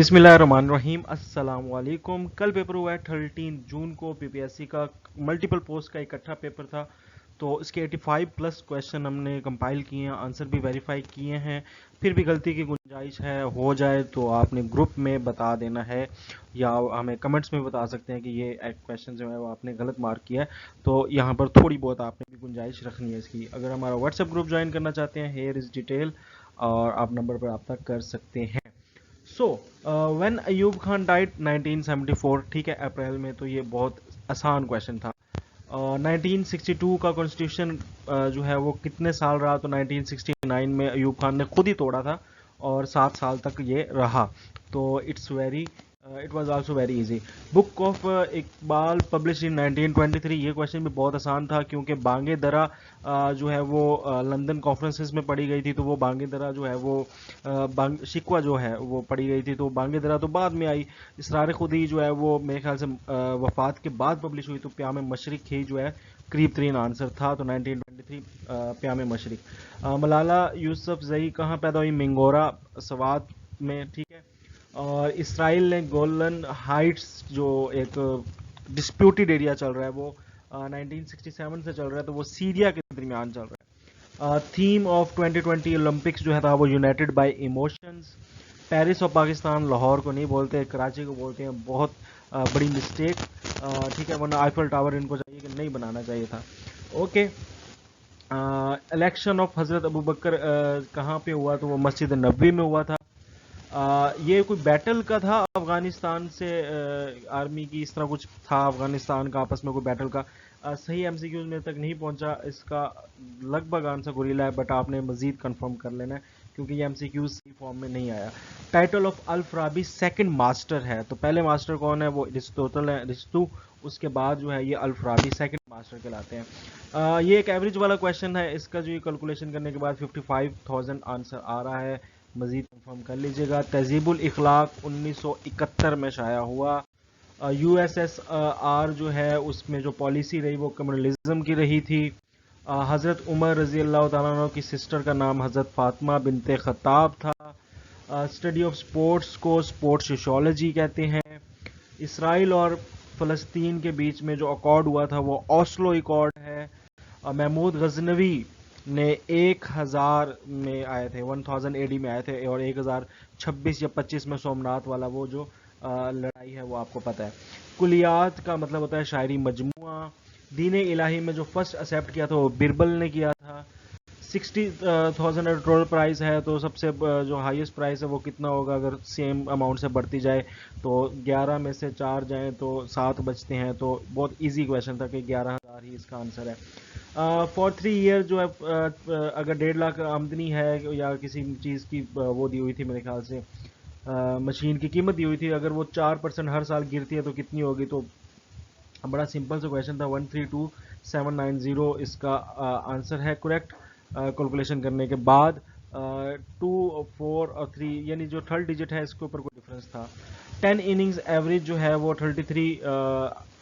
बिस्मिल्लाहिर्रहमानिर्रहीम। अस्सलाम वालेकुम। कल पेपर हुआ है 13 जून को पीपीएससी का मल्टीपल पोस्ट का इकट्ठा पेपर था। तो इसके 85 प्लस क्वेश्चन हमने कंपाइल किए हैं, आंसर भी वेरीफाई किए हैं। फिर भी गलती की गुंजाइश है, हो जाए तो आपने ग्रुप में बता देना है या हमें कमेंट्स में बता सकते हैं कि ये क्वेश्चन जो है वो आपने गलत मार्क किया है। तो यहाँ पर थोड़ी बहुत आपने भी गुंजाइश रखनी है इसकी। अगर हमारा व्हाट्सएप ग्रुप ज्वाइन करना चाहते हैं, हेयर इज़ डिटेल, और आप नंबर पर रब्ता कर सकते हैं। So when Ayub Khan died 1974, ठीक है, अप्रैल में। तो ये बहुत आसान क्वेश्चन था। 1962 का कॉन्स्टिट्यूशन जो है वो कितने साल रहा? तो 1969 में अयूब खान ने खुद ही तोड़ा था और 7 साल तक ये रहा। तो it was also very easy. Book of Iqbal publish in 1923। ये क्वेश्चन भी बहुत आसान था क्योंकि बांगे दरा जो है वो लंदन कॉन्फ्रेंसेस में पढ़ी गई थी। तो वो बांगे दरा जो है वो शिकवा जो है वो पढ़ी गई थी। तो बांगे दरा तो बाद में आई। इसरार खुदी जो है वो मेरे ख्याल से वफात के बाद पब्लिश हुई। तो प्याम मशरिक ही जो है करीब तरीन आंसर था। तो 1923 प्याम मशरिक। मलाला यूसुफ जई कहाँ पैदा हुई? मिंगोरा, सवात में, ठीक है। और इसराइल ने गोलन हाइट्स जो एक डिस्प्यूटेड एरिया चल रहा है वो 1967 से चल रहा है। तो वो सीरिया के दरमियान चल रहा है। थीम ऑफ 2020 ओलंपिक्स जो है था वो यूनाइटेड बाय इमोशंस। पेरिस और पाकिस्तान लाहौर को नहीं बोलते, कराची को बोलते हैं। बहुत बड़ी मिस्टेक, ठीक है, वरना आईफल टावर इनको चाहिए कि नहीं बनाना चाहिए था। ओके। इलेक्शन ऑफ हज़रत अबू बकर कहाँ पे हुआ? तो वो मस्जिद नबवी में हुआ था। ये कोई बैटल का था अफगानिस्तान से आर्मी की, इस तरह कुछ था अफगानिस्तान का आपस में कोई बैटल का। सही एमसीक्यूज मेरे तक नहीं पहुंचा, इसका लगभग आंसर गुरीला है, बट आपने मजीद कंफर्म कर लेना है क्योंकि ये एमसीक्यूज सही फॉर्म में नहीं आया। Title of Al Farabi second master है। तो पहले मास्टर कौन है? वो अरिस्टोटल है, अरिस्टो। उसके बाद जो है ये अल फराबी सेकंड मास्टर कहलाते हैं। ये एक एवरेज वाला क्वेश्चन है। इसका जो ये कैलकुलेशन करने के बाद 55,000 आंसर आ रहा है। मजीद कंफर्म कर लीजिएगा। तहजीबुल इखलाक 1971 में शाया हुआ। यूएसएसआर जो है उसमें जो पॉलिसी रही वो कम्युनलिज्म की रही थी। हज़रत उमर रजी अल्लाह तआला अन्हु की सिस्टर का नाम हज़रत फातिमा बिनते खत्ताब था। स्टडी ऑफ स्पोर्ट्स को स्पोर्ट्स सोशियोलॉजी कहते हैं। इसराइल और फ़लस्तीन के बीच में जो अकॉर्ड हुआ था वो ओस्लो अकॉर्ड है। महमूद गजनवी ने 1000 में आए थे, 1000 एडी में आए थे, और 1026 या 25 में सोमनाथ वाला वो जो लड़ाई है वो आपको पता है। कुलियात का मतलब होता है शायरी मजमुआ। दीन इलाही में जो फर्स्ट एक्सेप्ट किया था वो बिरबल ने किया था। 60,000 टोटल प्राइस है। तो सबसे जो हाईएस्ट प्राइस है वो कितना होगा अगर सेम अमाउंट से बढ़ती जाए? तो 11 में से 4 जाएं तो 7 बचते हैं। तो बहुत इजी क्वेश्चन था कि 11,000 ही इसका आंसर है। फॉर 3 ईयर जो है अगर 1.5 लाख आमदनी है या किसी चीज़ की वो दी हुई थी मेरे ख्याल से, मशीन की कीमत दी हुई थी, अगर वो 4% हर साल गिरती है तो कितनी होगी? तो बड़ा सिंपल सा क्वेश्चन था। 132790 इसका आंसर है करेक्ट कैलकुलेशन करने के बाद। 2 4 और 3 यानी जो थर्ड डिजिट है इसके ऊपर कोई डिफरेंस था। 10 इनिंग्स एवरेज जो है वो 33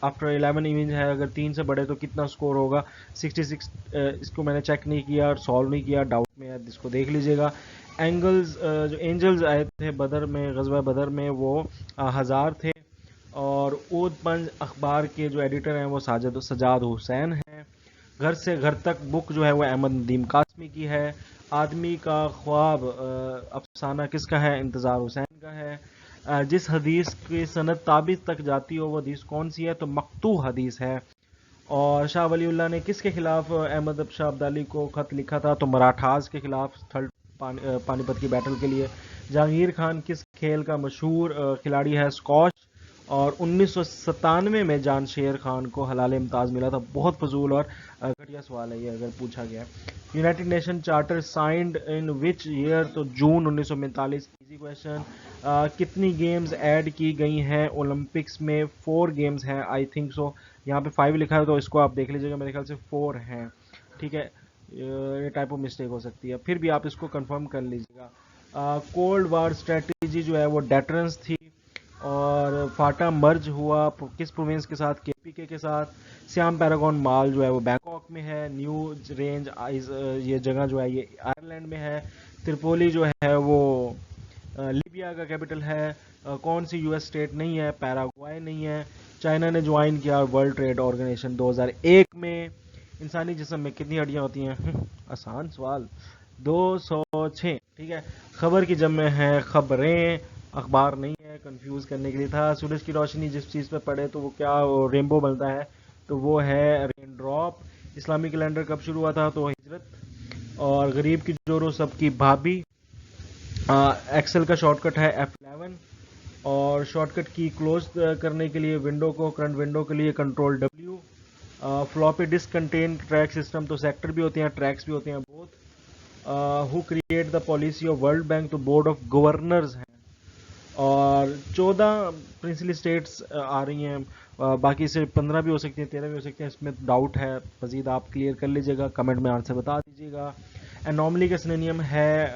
आफ्टर 11 इनिंग्स है। अगर 3 से बढ़े तो कितना स्कोर होगा? 66। इसको मैंने चेक नहीं किया और सॉल्व नहीं किया, डाउट में है, इसको देख लीजिएगा। एंगल्स जो एंजल्स आए थे बदर में, गजवा बदर में, वो 1000 थे। और ऊद पंज अखबार के जो एडिटर हैं वो सजाद हुसैन हैं। घर से घर तक बुक जो है वो अहमद नदीम कासमी की है। आदमी का ख्वाब अफसाना किसका है? इंतज़ार हुसैन का है। जिस हदीस की सनद ताबित तक जाती हो वो हदीस कौन सी है? तो मकतू हदीस है। और शाह वलीउल्लाह ने किसके खिलाफ अहमद शाह अब्दाली को खत लिखा था? तो मराठास के खिलाफ, थर्ड पानीपत की बैटल के लिए। जहांगीर खान किस खेल का मशहूर खिलाड़ी है? स्कॉश। और 1997 में जान शेर खान को हलाल इम्ताज मिला था। बहुत फजूल और घटिया सवाल है ये अगर पूछा गया। United nation charter signed in which year? तो जून 1945। Easy question. कितनी गेम्स ऐड की गई हैं ओलंपिक्स में? 4 गेम्स हैं आई थिंक सो। यहाँ पे 5 लिखा है तो इसको आप देख लीजिएगा, मेरे ख्याल से 4 हैं, ठीक है। ये टाइप ऑफ मिस्टेक हो सकती है, फिर भी आप इसको कंफर्म कर लीजिएगा। कोल्ड वार स्ट्रेटजी जो है वो डेटरेंस थी। और फाटा मर्ज हुआ किस प्रोविंस के साथ? केपीके के साथ। श्याम पैरागॉन मॉल जो है वो बैंकॉक में है। न्यू रेंज ये जगह जो है ये आयरलैंड में है। त्रिपोली जो है वो लीबिया का कैपिटल है। कौन सी यूएस स्टेट नहीं है, पैराग्वाय नहीं है। चाइना ने ज्वाइन किया वर्ल्ड ट्रेड ऑर्गेनाइजेशन 2001 में। इंसानी जिस्म में कितनी हड्डियां होती हैं? आसान सवाल, 206। ठीक है। खबर की जम में है खबरें, अखबार नहीं है, कंफ्यूज करने के लिए था। सूरज की रोशनी जिस चीज़ पे पड़े तो वो क्या रेनबो बनता है, तो वो है रेन ड्रॉप। इस्लामी कैलेंडर कब शुरू हुआ था, तो हिजरत। और गरीब की जोरो सबकी भाभी। एक्सेल का शॉर्टकट है F11। और शॉर्टकट की क्लोज करने के लिए विंडो को, करंट विंडो के लिए control W। Floppy disk contain track system, तो सेक्टर भी होते हैं, ट्रैक्स भी होते हैं, both. Who create the policy of world bank, तो बोर्ड ऑफ गवर्नर्स हैं। और 14 प्रिंसिपल स्टेट्स आ रही हैं, बाकी से 15 भी हो सकती हैं, 13 भी हो सकती हैं, इसमें डाउट है, मजीद आप क्लियर कर लीजिएगा, कमेंट में आंसर बता दीजिएगा। एनॉमली का सिनोनियम है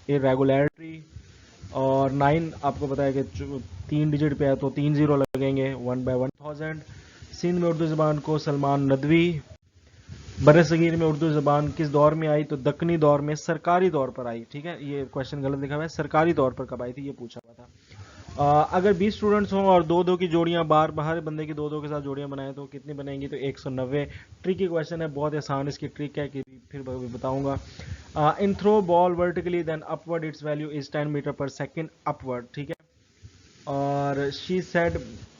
इरेगुलरिटी। और 9 आपको पता है कि 3 डिजिट पे है तो 3 जीरो लगेंगे, 1/1000। सिंध में उर्दू ज़बान को सलमान नदवी। बरसगीर में उर्दू ज़बान किस दौर में आई, तो दक्कनी दौर में सरकारी दौर पर आई। ठीक है, ये क्वेश्चन गलत लिखा हुआ है, सरकारी दौर पर कब आई थी ये पूछा हुआ था। अगर 20 स्टूडेंट्स हों और दो दो की जोड़ियां, बाहर बंदे की दो दो के साथ जोड़ियां बनाएं तो कितनी बनेंगी, तो 190। ट्रिकी क्वेश्चन है, बहुत आसान इसकी ट्रिक है कि फिर बताऊंगा। In throw ball vertically then upward its value is 10 metre per second upward. ठीक है। और she said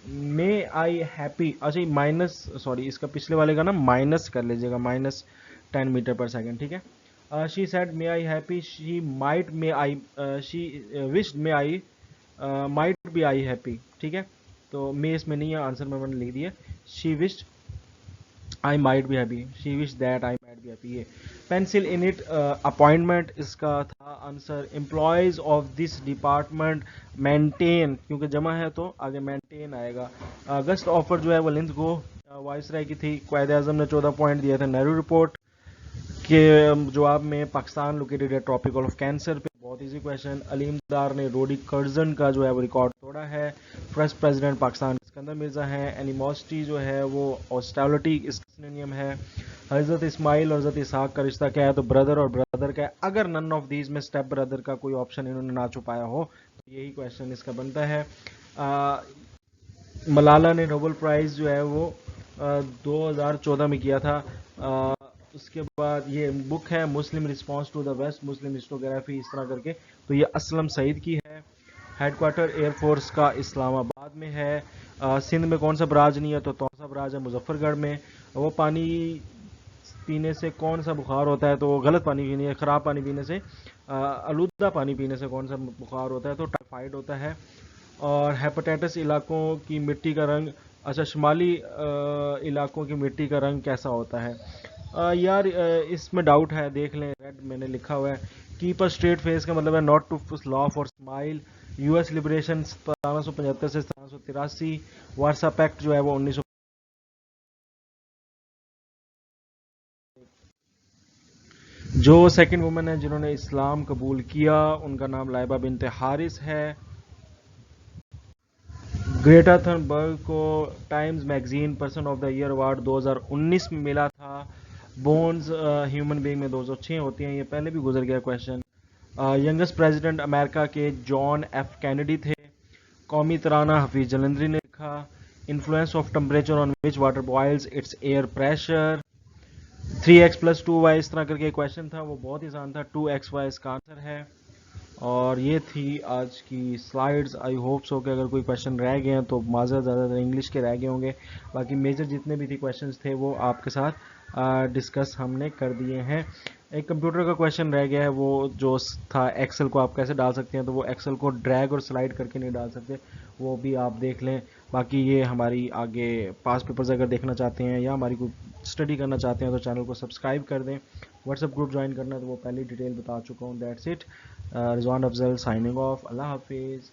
may I happy, अच्छा माइनस, सॉरी इसका पिछले वाले का ना माइनस कर लीजिएगा, -10 मीटर पर सेकेंड। ठीक है। She said may I happy, she might may I, she wish may I might be I happy. ठीक है, तो मे इसमें नहीं है, आंसर में मैंने लिख दिया, she wish I might be happy, she wish that I might be happy. ये पेंसिल इन इट अपॉइंटमेंट इसका था answer. Employees of this department maintain, क्योंकि जमा है तो आगे मेंटेन आएगा। अगस्त ऑफर जो है वो लिंथ को वाइसराय की थी। क्वायद आजम ने 14 पॉइंट दिया था नेहरू रिपोर्ट के जवाब में। पाकिस्तान लोकेटेड है ट्रॉपिकल ऑफ कैंसर पे, बहुत इजी क्वेश्चन। अलीम दार ने रोडी कर्जन का जो है वो रिकॉर्ड तोड़ा है। फर्स्ट प्रेसिडेंट पाकिस्तान सिकंदर मिर्जा है। एनिमोसिटी जो है वो हॉस्टिलिटी इसका सिनोनियम है। हजरत इस्माइल और हजरत इसहाक का रिश्ता क्या है, तो ब्रदर और ब्रदर का है। अगर नन ऑफ दीज में स्टेप ब्रदर का कोई ऑप्शन इन्होंने ना छुपाया हो तो यही क्वेश्चन इसका बनता है। मलाला ने नोबेल प्राइज जो है वो 2014 में किया था। उसके बाद ये बुक है Muslim response to the west, Muslim histography, इस तरह करके, तो ये असलम सईद की है। हेडक्वार्टर एयरफोर्स का इस्लामाबाद में है। सिंध में कौन सा बराज नहीं है, तो तौसा बराज है मुजफ्फरगढ़ में। वो पानी पीने से कौन सा बुखार होता है, तो वो गलत पानी पीने, ख़राब पानी पीने से, आलूदा पानी पीने से कौन सा बुखार होता है, तो टाइफाइड होता है। और हेपेटाइटिस इलाकों की मिट्टी का रंग, अच्छा शुमाली इलाकों की मिट्टी का रंग कैसा होता है। यार इसमें डाउट है, देख लें, रेड मैंने लिखा हुआ है। कीप अ स्ट्रेट फेस का मतलब है नॉट टू लाफ और स्माइल। यूएस लिबरेशन 1775 से 1783। वारसा पैक्ट जो है वो 1900। जो सेकंड वुमन है जिन्होंने इस्लाम कबूल किया उनका नाम लाइबा बिनते हारिस है। ग्रेटा थनबर्ग को times magazine person of the year award 2019 में मिला था। बोन्स ह्यूमन बीइंग में 206 होती हैं, ये पहले भी गुजर गया क्वेश्चन। यंगेस्ट प्रेसिडेंट अमेरिका के जॉन एफ कैनेडी थे। कौमी तराना हफीज जलंधरी ने लिखा। Influence of temperature on which water boils, it's air pressure. 3x + 2y, इस तरह करके क्वेश्चन था, वो बहुत ही आसान था, 2xy इसका आंसर है। और ये थी आज की स्लाइड्स। आई होप सो कि अगर कोई क्वेश्चन रह गए हैं तो माज़रत, ज़्यादातर इंग्लिश के रह गए होंगे, बाकी मेजर जितने भी थी क्वेश्चंस थे वो आपके साथ डिस्कस हमने कर दिए हैं। एक कंप्यूटर का क्वेश्चन रह गया है, वो जो था एक्सेल को आप कैसे डाल सकते हैं, तो वो एक्सेल को ड्रैग और स्लाइड करके नहीं डाल सकते, वो भी आप देख लें। बाकी ये हमारी आगे पास पेपर्स अगर देखना चाहते हैं या हमारी कोई स्टडी करना चाहते हैं तो चैनल को सब्सक्राइब कर दें। व्हाट्सएप ग्रुप ज्वाइन करना है तो वो पहले डिटेल बता चुका हूँ। That's it. Rizwan Afzal signing off. अल्लाह हाफिज़।